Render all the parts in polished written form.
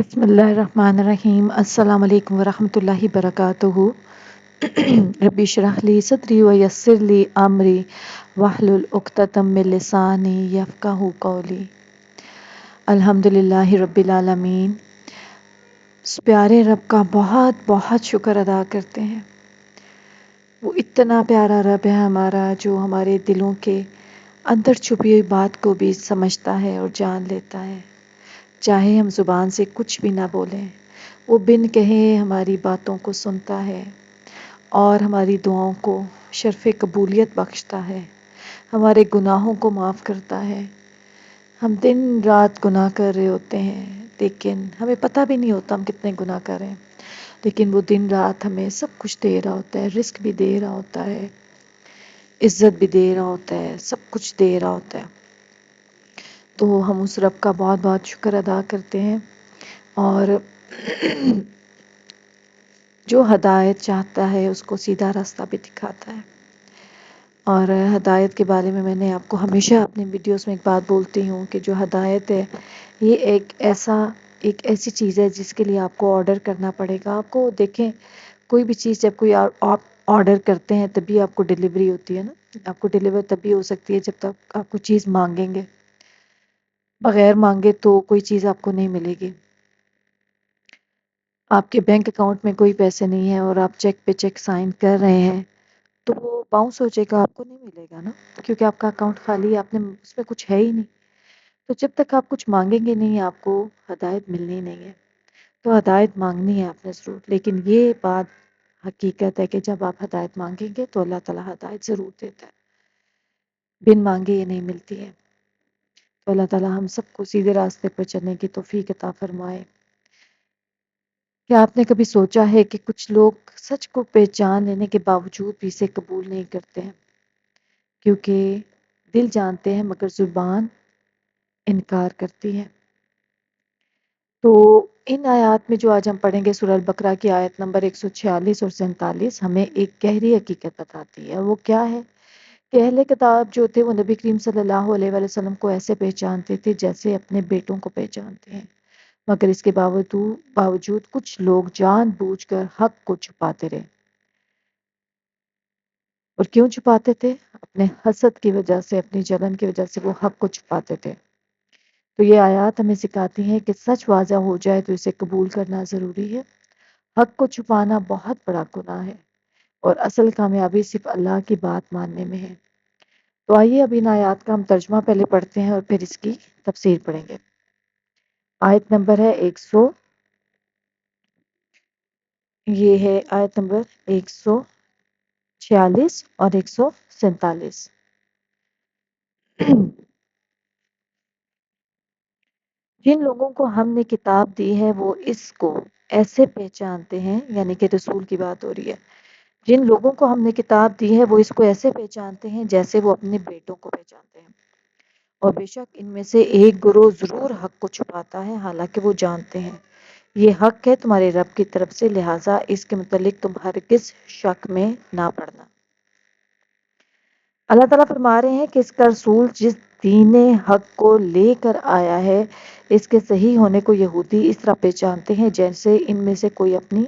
بسم اللہ الرحمن الرحیم السلام علیکم ورحمۃ اللہ وبرکاتہ ربی اشرح لی صدری ویسر لی امری واحلل عقدۃ من لسانی یفقہوا قولی الحمد للہ رب العالمین۔ اس پیارے رب کا بہت بہت شکر ادا کرتے ہیں۔ وہ اتنا پیارا رب ہے ہمارا، جو ہمارے دلوں کے اندر چھپی ہوئی بات کو بھی سمجھتا ہے اور جان لیتا ہے، چاہے ہم زبان سے کچھ بھی نہ بولیں، وہ بن کہے ہماری باتوں کو سنتا ہے اور ہماری دعاؤں کو شرف قبولیت بخشتا ہے، ہمارے گناہوں کو معاف کرتا ہے۔ ہم دن رات گناہ کر رہے ہوتے ہیں، لیکن ہمیں پتہ بھی نہیں ہوتا ہم کتنے گناہ کر رہے ہیں، لیکن وہ دن رات ہمیں سب کچھ دے رہا ہوتا ہے، رزق بھی دے رہا ہوتا ہے، عزت بھی دے رہا ہوتا ہے، سب کچھ دے رہا ہوتا ہے۔ تو ہم اس رب کا بہت بہت شکر ادا کرتے ہیں، اور جو ہدایت چاہتا ہے اس کو سیدھا راستہ بھی دکھاتا ہے۔ اور ہدایت کے بارے میں نے آپ کو ہمیشہ اپنے ویڈیوز میں ایک بات بولتی ہوں کہ جو ہدایت ہے یہ ایک ایسی چیز ہے جس کے لیے آپ کو آرڈر کرنا پڑے گا۔ آپ کو دیکھیں، کوئی بھی چیز جب کوئی آپ آرڈر کرتے ہیں تبھی آپ کو ڈیلیوری ہوتی ہے نا، آپ کو ڈیلیور تبھی ہو سکتی ہے جب تک آپ کو چیز مانگیں گے، بغیر مانگے تو کوئی چیز آپ کو نہیں ملے گی۔ آپ کے بینک اکاؤنٹ میں کوئی پیسے نہیں ہیں اور آپ چیک پہ چیک سائن کر رہے ہیں تو وہ باؤنس ہو جائے گا، آپ کو نہیں ملے گا نا، کیونکہ آپ کا اکاؤنٹ خالی ہے، آپ نے اس میں کچھ ہے ہی نہیں۔ تو جب تک آپ کچھ مانگیں گے نہیں آپ کو ہدایت ملنی نہیں ہے۔ تو ہدایت مانگنی ہے آپ نے ضرور، لیکن یہ بات حقیقت ہے کہ جب آپ ہدایت مانگیں گے تو اللہ تعالیٰ ہدایت ضرور دیتا ہے، بن مانگے یہ نہیں ملتی ہے۔ تو اللہ تعالیٰ ہم سب کو سیدھے راستے پر چلنے کی توفیق عطا فرمائے۔ کیا آپ نے کبھی سوچا ہے کہ کچھ لوگ سچ کو پہچان لینے کے باوجود بھی اسے قبول نہیں کرتے ہیں، کیونکہ دل جانتے ہیں مگر زبان انکار کرتی ہے۔ تو ان آیات میں جو آج ہم پڑھیں گے، سورہ البقرہ کی آیت نمبر 146 اور 47 ہمیں ایک گہری حقیقت بتاتی ہے۔ وہ کیا ہے کہ اہل کتاب جو تھے وہ نبی کریم صلی اللہ علیہ وآلہ وسلم کو ایسے پہچانتے تھے جیسے اپنے بیٹوں کو پہچانتے ہیں، مگر اس کے باوجود کچھ لوگ جان بوجھ کر حق کو چھپاتے رہے۔ اور کیوں چھپاتے تھے؟ اپنے حسد کی وجہ سے، اپنی جلن کی وجہ سے وہ حق کو چھپاتے تھے۔ تو یہ آیات ہمیں سکھاتی ہیں کہ سچ واضح ہو جائے تو اسے قبول کرنا ضروری ہے۔ حق کو چھپانا بہت بڑا گناہ ہے، اور اصل کامیابی صرف اللہ کی بات ماننے میں ہے۔ تو آئیے اب ان آیات کا ہم ترجمہ پہلے پڑھتے ہیں اور پھر اس کی تفسیر پڑھیں گے۔ آیت نمبر ہے 100، یہ ہے آیت نمبر 146 اور 147۔ جن لوگوں کو ہم نے کتاب دی ہے وہ اس کو ایسے پہچانتے ہیں، یعنی کہ رسول کی بات ہو رہی ہے، جن لوگوں کو ہم نے کتاب دی ہے وہ اس کو ایسے پہچانتے ہیں جیسے وہ اپنے بیٹوں کو پہچانتے ہیں، اور بے شک ان میں سے ایک گروہ ضرور حق کو چھپاتا ہے حالانکہ وہ جانتے ہیں یہ حق ہے تمہارے رب کی طرف سے، لہٰذا اس کے متعلق تم ہرگز شک میں نہ پڑنا۔ اللہ تعالیٰ فرما رہے ہیں کہ اس کا رسول جس دین حق کو لے کر آیا ہے اس کے صحیح ہونے کو یہودی اس طرح پہچانتے ہیں جیسے ان میں سے کوئی اپنی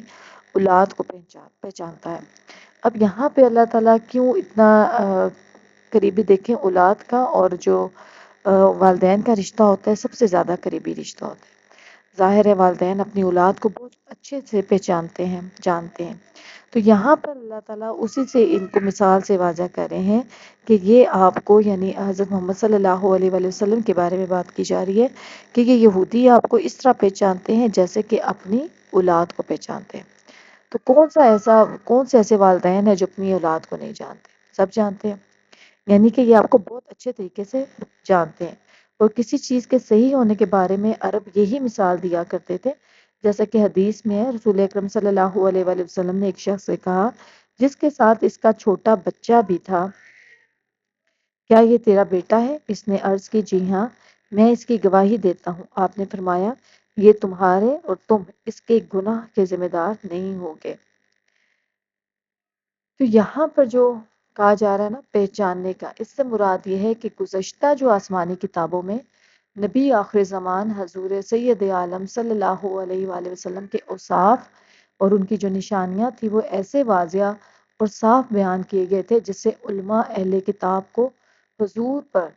اولاد کو پہچانتا ہے۔ اب یہاں پہ اللہ تعالیٰ کیوں اتنا قریبی، دیکھیں اولاد کا اور جو والدین کا رشتہ ہوتا ہے سب سے زیادہ قریبی رشتہ ہوتا ہے۔ ظاہر ہے والدین اپنی اولاد کو بہت اچھے سے پہچانتے ہیں، جانتے ہیں۔ تو یہاں پر اللہ تعالیٰ اسی سے ان کو مثال سے واضح کر رہے ہیں کہ یہ آپ کو، یعنی حضرت محمد صلی اللہ علیہ وآلہ وسلم کے بارے میں بات کی جا رہی ہے کہ یہ یہودی آپ کو اس طرح پہچانتے ہیں جیسے کہ اپنی اولاد کو پہچانتے ہیں۔ تو کون سے ایسے والدین ہیں جو اپنی اولاد کو نہیں جانتے؟ سب جانتے ہیں، یعنی کہ یہ آپ کو بہت اچھے طریقے سے جانتے ہیں۔ اور کسی چیز کے صحیح ہونے کے بارے میں عرب یہی مثال دیا کرتے تھے، جیسا کہ حدیث میں ہے، رسول اکرم صلی اللہ علیہ وآلہ وسلم نے ایک شخص سے کہا جس کے ساتھ اس کا چھوٹا بچہ بھی تھا، کیا یہ تیرا بیٹا ہے؟ اس نے عرض کی جی ہاں، میں اس کی گواہی دیتا ہوں۔ آپ نے فرمایا یہ تمہارے اور تم اس کے گناہ کے ذمہ دار نہیں ہوگے۔ تو یہاں پر جو کہا جا رہا ہے نا پہچاننے کا، اس سے مراد یہ ہے کہ گزشتہ جو آسمانی کتابوں میں نبی آخر زمان حضور سید عالم صلی اللہ علیہ وآلہ وسلم کے اوصاف اور ان کی جو نشانیاں تھی وہ ایسے واضح اور صاف بیان کیے گئے تھے جس سے علماء اہل کتاب کو حضور پر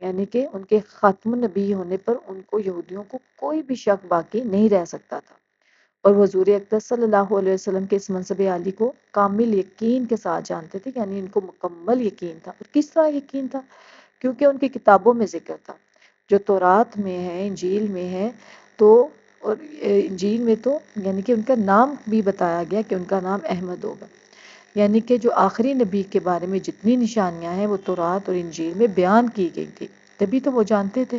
یعنی کہ ان کے ختم نبی ہونے پر ان کو یہودیوں کو کوئی بھی شک باقی نہیں رہ سکتا تھا، اور وہ حضور اقدس صلی اللہ علیہ وسلم کے اس منصب عالی کو کامل یقین کے ساتھ جانتے تھے، یعنی ان کو مکمل یقین تھا۔ اور کس طرح یقین تھا؟ کیونکہ ان کی کتابوں میں ذکر تھا، جو تورات میں ہے، انجیل میں ہے، تو اور انجیل میں تو یعنی کہ ان کا نام بھی بتایا گیا کہ ان کا نام احمد ہوگا، یعنی کہ جو آخری نبی کے بارے میں جتنی نشانیاں ہیں وہ تورات اور انجیل میں بیان کی گئی تھی، تبھی تو وہ جانتے تھے۔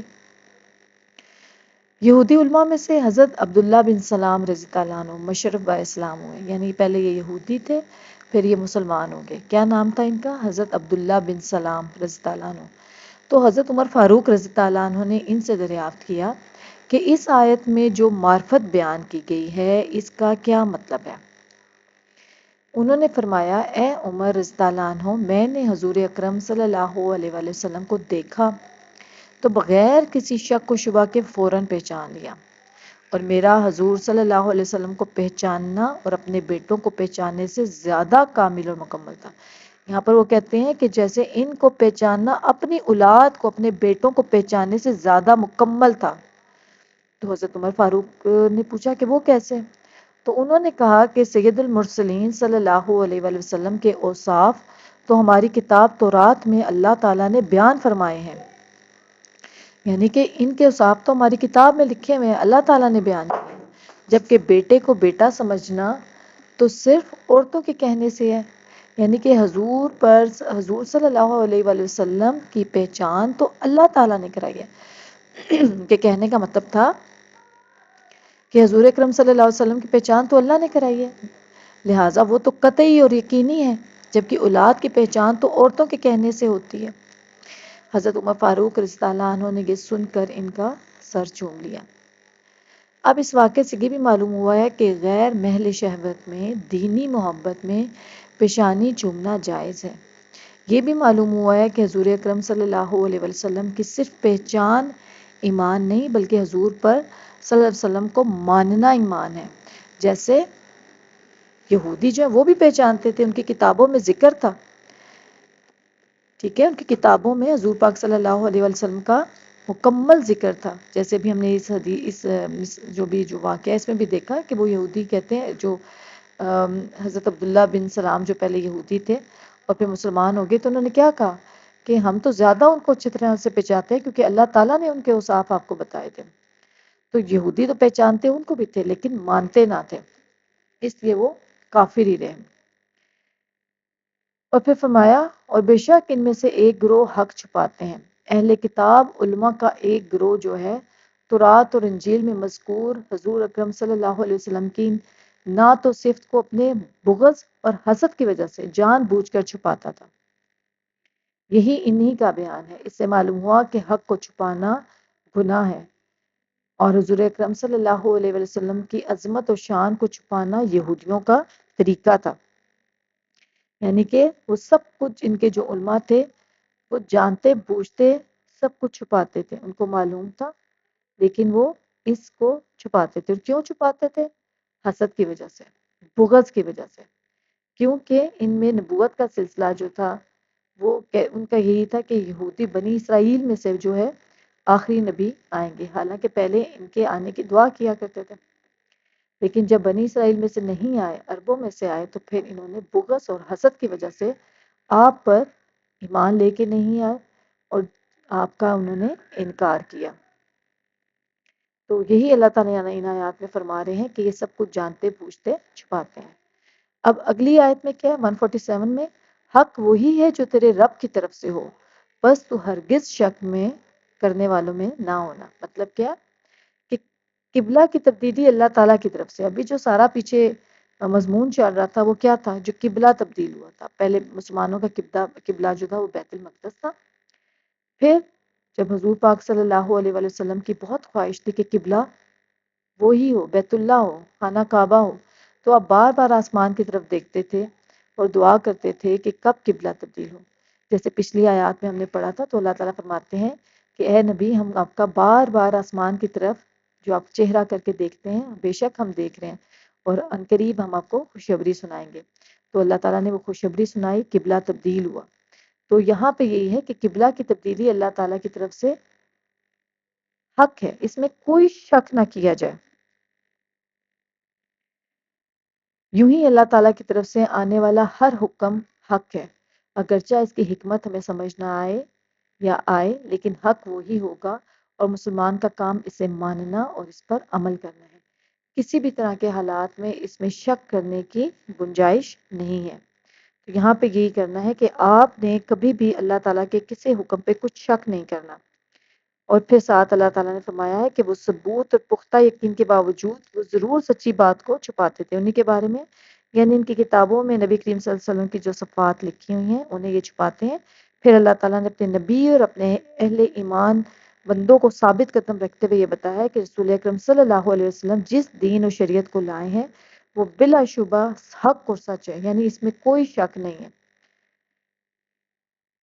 یہودی علماء میں سے حضرت عبداللہ بن سلام رضی اللہ عنہ مشرف با اسلام ہوئے، یعنی پہلے یہ یہودی تھے پھر یہ مسلمان ہو گئے۔ کیا نام تھا ان کا؟ حضرت عبداللہ بن سلام رضی اللہ عنہ۔ تو حضرت عمر فاروق رضی اللہ عنہ نے ان سے دریافت کیا کہ اس آیت میں جو معرفت بیان کی گئی ہے اس کا کیا مطلب ہے؟ انہوں نے فرمایا، اے عمر رضی اللہ عنہ، میں نے حضور اکرم صلی اللہ علیہ وآلہ وسلم کو دیکھا تو بغیر کسی شک و شبہ کے فوراً پہچان لیا، اور میرا حضور صلی اللہ علیہ وسلم کو پہچاننا اور اپنے بیٹوں کو پہچاننے سے زیادہ کامل اور مکمل تھا۔ یہاں پر وہ کہتے ہیں کہ جیسے ان کو پہچاننا اپنی اولاد کو، اپنے بیٹوں کو پہچاننے سے زیادہ مکمل تھا۔ تو حضرت عمر فاروق نے پوچھا کہ وہ کیسے؟ تو انہوں نے کہا کہ سید المرسلین صلی اللہ علیہ وآلہ وسلم کے اوصاف تو ہماری کتاب تورات میں اللہ تعالیٰ نے بیان فرمائے ہیں، یعنی کہ ان کے اوصاف تو ہماری کتاب میں لکھے ہوئے ہیں، اللہ تعالیٰ نے بیان کیے ہیں، جبکہ بیٹے کو بیٹا سمجھنا تو صرف عورتوں کے کہنے سے ہے، یعنی کہ حضور صلی اللہ علیہ وآلہ وسلم کی پہچان تو اللہ تعالیٰ نے کرائی ہے کہ کہنے کا مطلب تھا کہ حضور اکرم صلی اللہ علیہ وسلم کی پہچان تو اللہ نے کرائی ہے، لہٰذا وہ تو قطعی اور یقینی ہے، جبکہ اولاد کی پہچان تو عورتوں کے کہنے سے ہوتی ہے۔ حضرت عمر فاروق رضی اللہ عنہ نے یہ سن کر ان کا سر چوم لیا۔ اب اس واقعے سے یہ بھی معلوم ہوا ہے کہ غیر محل شہوت میں، دینی محبت میں پیشانی چومنا جائز ہے۔ یہ بھی معلوم ہوا ہے کہ حضور اکرم صلی اللہ علیہ وسلم کی صرف پہچان ایمان نہیں بلکہ حضور پر صلی اللہ علیہ وسلم کو ماننا ایمان ہے۔ جیسے یہودی جو ہیں وہ بھی پہچانتے تھے، ان کی کتابوں میں ذکر تھا، ٹھیک ہے، ان کی کتابوں میں حضور پاک صلی اللہ علیہ وسلم کا مکمل ذکر تھا، جیسے بھی ہم نے اس جو واقعہ ہے اس میں بھی دیکھا کہ وہ یہودی کہتے ہیں جو حضرت عبداللہ بن سلام جو پہلے یہودی تھے اور پھر مسلمان ہو گئے، تو انہوں نے کیا کہا کہ ہم تو زیادہ ان کو اچھی طرح سے پہچانتے ہیں کیونکہ اللہ تعالیٰ نے ان کے اوصاف آپ کو بتائے تھے۔ تو یہودی تو پہچانتے ان کو بھی تھے لیکن مانتے نہ تھے، اس لیے وہ کافر ہی رہے۔ اور پھر فرمایا، اور بے شک ان میں سے ایک گروہ حق چھپاتے ہیں۔ اہل کتاب علماء کا ایک گروہ جو ہے تورات اور انجیل میں مذکور حضور اکرم صلی اللہ علیہ وسلم کی نہ تو صفت کو اپنے بغض اور حسد کی وجہ سے جان بوجھ کر چھپاتا تھا، یہی انہی کا بیان ہے۔ اس سے معلوم ہوا کہ حق کو چھپانا گناہ ہے، اور حضور اکرم صلی اللہ علیہ وسلم کی عظمت اور شان کو چھپانا یہودیوں کا طریقہ تھا، یعنی کہ وہ سب کچھ ان کے جو علماء تھے وہ جانتے بوجھتے سب کچھ چھپاتے تھے، ان کو معلوم تھا لیکن وہ اس کو چھپاتے تھے۔ اور کیوں چھپاتے تھے؟ حسد کی وجہ سے، بغض کی وجہ سے، کیونکہ ان میں نبوت کا سلسلہ جو تھا وہ ان کا یہی تھا کہ یہودی بنی اسرائیل میں سے جو ہے آخری نبی آئیں گے، حالانکہ پہلے ان کے آنے کی دعا کیا کرتے تھے، لیکن جب بنی اسرائیل میں سے نہیں آئے، عربوں میں سے آئے، تو پھر انہوں نے بغض اور حسد کی وجہ سے آپ پر ایمان لے کے نہیں آئے اور آپ کا انہوں نے انکار کیا۔ تو یہی اللہ تعالیٰ ان آیات میں فرما رہے ہیں کہ یہ سب کچھ جانتے بوجھتے چھپاتے ہیں۔ اب اگلی آیت میں کیا ہے 147 میں، حق وہی ہے جو تیرے رب کی طرف سے ہو، بس تو ہرگز شک میں کرنے والوں میں نہ ہونا۔ مطلب کیا کہ قبلہ کی تبدیلی اللہ تعالیٰ کی طرف سے۔ ابھی جو سارا پیچھے مضمون چل رہا تھا وہ کیا تھا؟ جو قبلہ تبدیل ہوا تھا، پہلے مسلمانوں کا قبلہ جو تھا وہ بیت المقدس تھا، پھر جب حضور پاک صلی اللہ علیہ وآلہ وسلم کی بہت خواہش تھی کہ قبلہ وہی ہو، بیت اللہ ہو، خانہ کعبہ ہو، تو آپ بار بار آسمان کی طرف دیکھتے تھے اور دعا کرتے تھے کہ کب قبلہ تبدیل ہو۔ جیسے پچھلی آیات میں ہم نے پڑھا تھا تو اللہ تعالیٰ فرماتے ہیں کہ اے نبی ہم آپ کا بار بار آسمان کی طرف جو آپ چہرہ کر کے دیکھتے ہیں بے شک ہم دیکھ رہے ہیں اور عنقریب ہم آپ کو خوشخبری سنائیں گے. تو اللہ تعالیٰ نے وہ خوشخبری سنائی، قبلہ تبدیل ہوا. تو یہاں پہ یہی ہے کہ قبلہ کی تبدیلی اللہ تعالیٰ کی طرف سے حق ہے، اس میں کوئی شک نہ کیا جائے. یوں ہی اللہ تعالیٰ کی طرف سے آنے والا ہر حکم حق ہے، اگرچہ اس کی حکمت ہمیں سمجھ نہ آئے یا آئے، لیکن حق وہی ہوگا اور مسلمان کا کام اسے ماننا اور اس پر عمل کرنا ہے. کسی بھی طرح کے حالات میں اس میں شک کرنے کی گنجائش نہیں ہے. تو یہاں پہ یہی کرنا ہے کہ آپ نے کبھی بھی اللہ تعالیٰ کے کسی حکم پہ کچھ شک نہیں کرنا. اور پھر ساتھ اللہ تعالیٰ نے فرمایا ہے کہ وہ ثبوت اور پختہ یقین کے باوجود وہ ضرور سچی بات کو چھپاتے تھے انہی کے بارے میں، یعنی ان کی کتابوں میں نبی کریم صلی اللہ علیہ وسلم کی جو صفات لکھی ہوئی ہیں انہیں یہ چھپاتے ہیں. پھر اللہ تعالیٰ نے اپنے نبی اور اپنے اہل ایمان بندوں کو ثابت قدم رکھتے ہوئے یہ بتایا ہے کہ رسول اکرم صلی اللہ علیہ وسلم جس دین و شریعت کو لائے ہیں وہ بلا شبہ حق اور سچ ہے، یعنی اس میں کوئی شک نہیں ہے.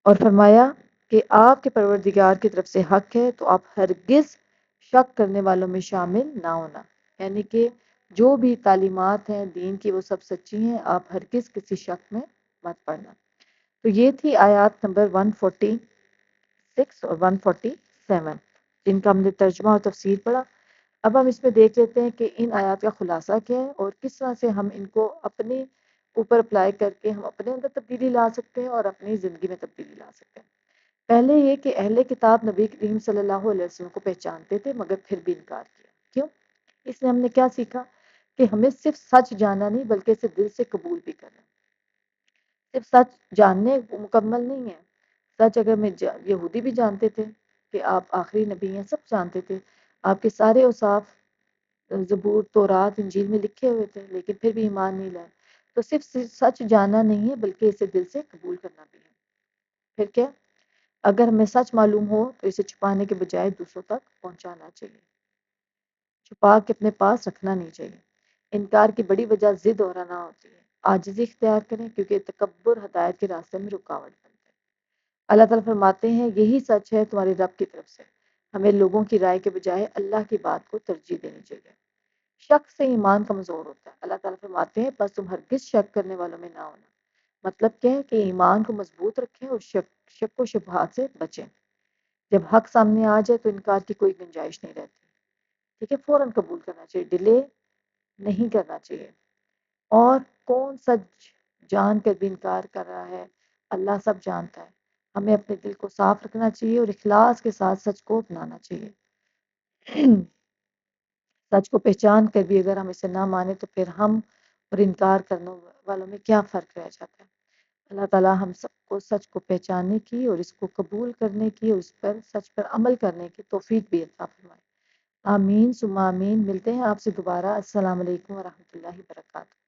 اور فرمایا کہ آپ کے پروردگار کی طرف سے حق ہے تو آپ ہرگز شک کرنے والوں میں شامل نہ ہونا، یعنی کہ جو بھی تعلیمات ہیں دین کی وہ سب سچی ہیں، آپ ہرگز کسی شک میں مت پڑنا. تو یہ تھی آیات نمبر 146 اور 147 جن کا ہم نے ترجمہ اور تفسیر پڑھا. اب ہم اس میں دیکھ لیتے ہیں کہ ان آیات کا خلاصہ کیا ہے اور کس طرح سے ہم ان کو اپنے اوپر اپلائی کر کے ہم اپنے اندر تبدیلی لا سکتے ہیں اور اپنی زندگی میں تبدیلی لا سکتے ہیں. پہلے یہ کہ اہل کتاب نبی کریم صلی اللہ علیہ وسلم کو پہچانتے تھے مگر پھر بھی انکار کیا. کیوں؟ اس سے ہم نے کیا سیکھا کہ ہمیں صرف سچ جاننا نہیں بلکہ اسے دل سے قبول بھی کرنا. صرف سچ جاننے مکمل نہیں ہے. سچ اگر میں یہودی بھی جانتے تھے کہ آپ آخری نبی ہیں، سب جانتے تھے، آپ کے سارے اوصاف زبور تورات انجیل میں لکھے ہوئے تھے، لیکن پھر بھی ایمان نہیں لائے. تو صرف سچ جاننا نہیں ہے بلکہ اسے دل سے قبول کرنا بھی ہے. پھر کیا؟ اگر ہمیں سچ معلوم ہو تو اسے چھپانے کے بجائے دوسروں تک پہنچانا چاہیے، چھپا کے اپنے پاس رکھنا نہیں چاہیے. انکار کی بڑی وجہ ضد اور انا ہوتی ہے. عاجزی اختیار کریں کیونکہ تکبر ہدایت کے راستے میں رکاوٹ بنتا ہے. اللہ تعالیٰ فرماتے ہیں یہی سچ ہے تمہارے رب کی طرف سے، ہمیں لوگوں کی رائے کے بجائے اللہ کی بات کو ترجیح دینی چاہیے. شک سے ایمان کمزور ہوتا ہے. اللہ تعالیٰ فرماتے ہیں بس تم ہرگز شک کرنے والوں میں نہ ہونا. مطلب کیا ہے کہ ایمان کو مضبوط رکھیں اور شک و شبہات سے بچیں. جب حق سامنے آ جائے تو انکار کی کوئی گنجائش نہیں رہتی. ٹھیک ہے، فوراً قبول کرنا چاہیے، ڈیلے نہیں کرنا چاہیے. اور کون سچ جان کر بھی انکار کر رہا ہے؟ اللہ سب جانتا ہے. ہمیں اپنے دل کو صاف رکھنا چاہیے اور اخلاص کے ساتھ سچ کو اپنانا چاہیے. سچ کو پہچان کر بھی اگر ہم اسے نہ مانیں تو پھر ہم اور انکار کرنے والوں میں کیا فرق رہ جاتا ہے. اللہ تعالیٰ ہم سب کو سچ کو پہچاننے کی اور اس کو قبول کرنے کی اور اس پر سچ پر عمل کرنے کی توفیق بھی عطا فرمائے. آمین ثم آمین. ملتے ہیں آپ سے دوبارہ. السلام علیکم ورحمۃ اللہ وبرکاتہ.